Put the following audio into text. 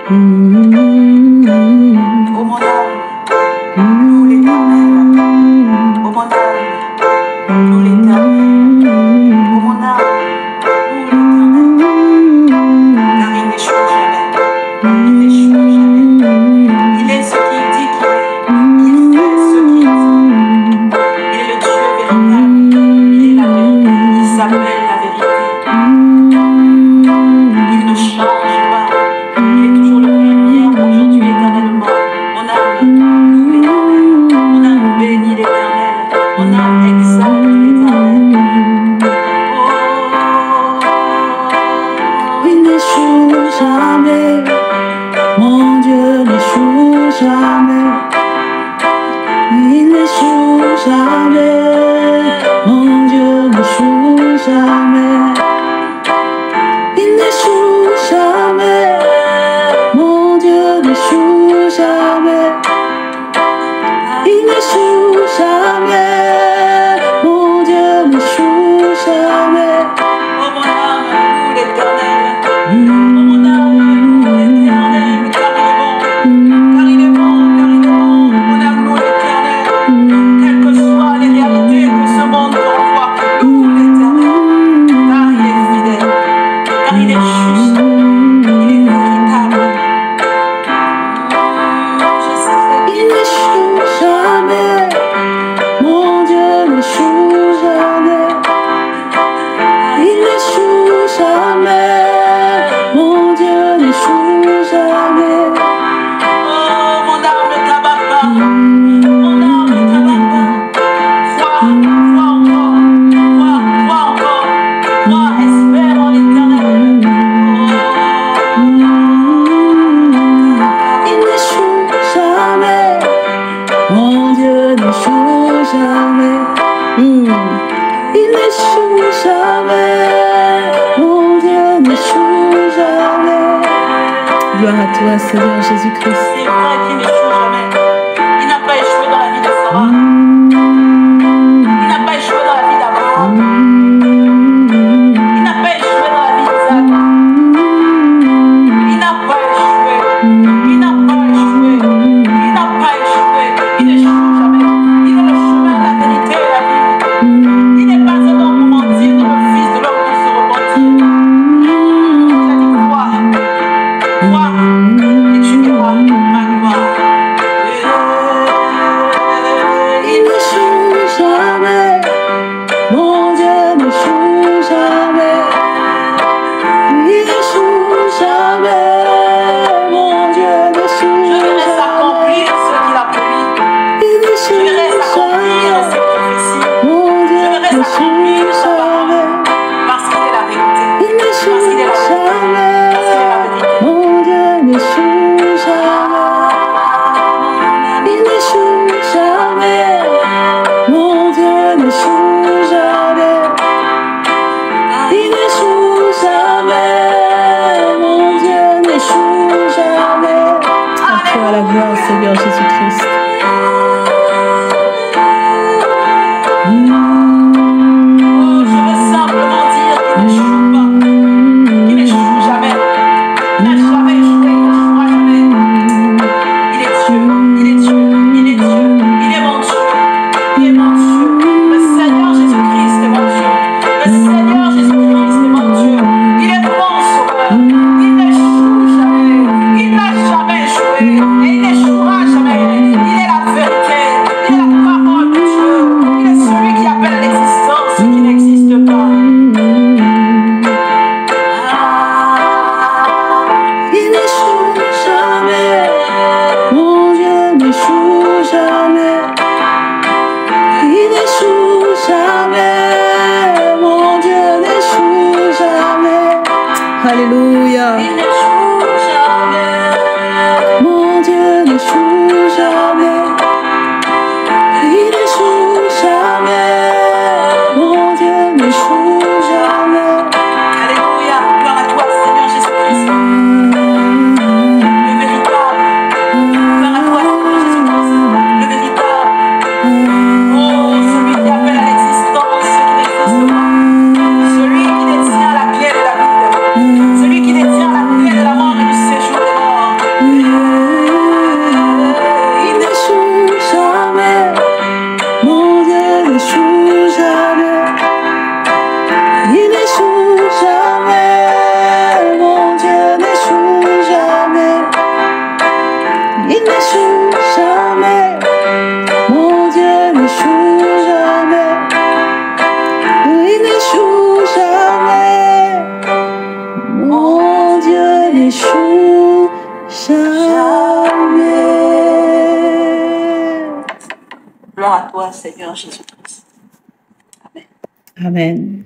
mon âme, loue l'Éternel. Oh mon âme, loue l'Éternel. Oh mon âme, loue l'Éternel. Car il n'échoue jamais. Il n'échoue jamais. Il est ce qu'il dit qu'il est. Il fait ce qu'il dit. Il est le Dieu véritable. Il est la vérité. Il s'appelle la vérité. Il ne change pas. Il est toujours le même hier, aujourd'hui, éternellement. Mon âme loue l'Éternel. Mon âme bénit l'Éternel. Mon âme exalte l'Éternel. Oh, il n'échoue jamais. Mon Dieu n'échoue jamais. Il n'échoue jamais. Mon Dieu n'échoue jamais. Il n'échoue jamais. Mon Dieu n'échoue jamais. Il n'échoue jamais. Mon Dieu n'échoue jamais. Oh mon âme, loue l'Éternel. Oh mon âme, loue l'Éternel. Car il est bon, car il est bon, car il est bon. Mon âme loue l'Éternel. Quelles que soient les réalités que ce monde t'envoie, loue l'Éternel. Car il est fidèle, car il est juste, il est véritable. Il n'échoue jamais. Mon Dieu n'échoue jamais. Il n'échoue jamais. Mon Dieu n'échoue jamais. Oh, mon âme ne t'abat pas. Mon âme ne t'abat pas. Crois encore. Crois, espère en l'Éternel. Il n'échoue jamais. Mon Dieu n'échoue jamais. Il n'échoue jamais. Mon Dieu n'échoue jamais. Gloire à toi, Seigneur Jésus-Christ. C'est vrai qu'il n'échoue jamais. Il n'a pas échoué dans la vie de Sarah. Il n'a pas échoué dans la vie d'Abraham. Il n'a pas échoué dans la vie d'Isaac. Il n'a pas échoué. Il n'a pas échoué. Il n'a pas échoué. Il n'échoue jamais. Il est le chemin, la vérité et la vie. Il n'est pas un homme pour mentir, ni le fils de l'homme pour se repentir. Il a dit crois, et tu verras ma gloire. Il n'échoue jamais. Mon Dieu n'échoue jamais. Il n'échoue jamais. Mon Dieu n'échoue jamais. Je verrai s'accomplir ce qu'il a promis. Il n'échoue jamais. Je verrai s'accomplir ses prophéties. Mon Dieu n'échoue jamais. Parce qu'il est la vérité. Il n'échoue jamais. Parce qu'il est la vérité. Mon Dieu n'échoue jamais. Il n'échoue jamais. Mon Dieu n'échoue jamais. Il n'échoue jamais. Mon Dieu n'échoue jamais. À toi la gloire, Seigneur Jésus-Christ. Oh, je veux simplement dire qu'il n'échoue pas. Il n'échoue jamais. Il n'a jamais échoué. Il n'échouera jamais. Il est Dieu. Il est Dieu. Il est Dieu. Il est mon Dieu. Il est mon Dieu. Le Seigneur Jésus-Christ est mon Dieu. Le Seigneur Jésus-Christ est mon Dieu. Il est mon sauveur. Il n'échoue jamais. Il n'a jamais échoué. Et il n'échouera jamais. Il est la n'échoue jamais. Gloire à toi, Seigneur Jésus-Christ. Amen. Amen.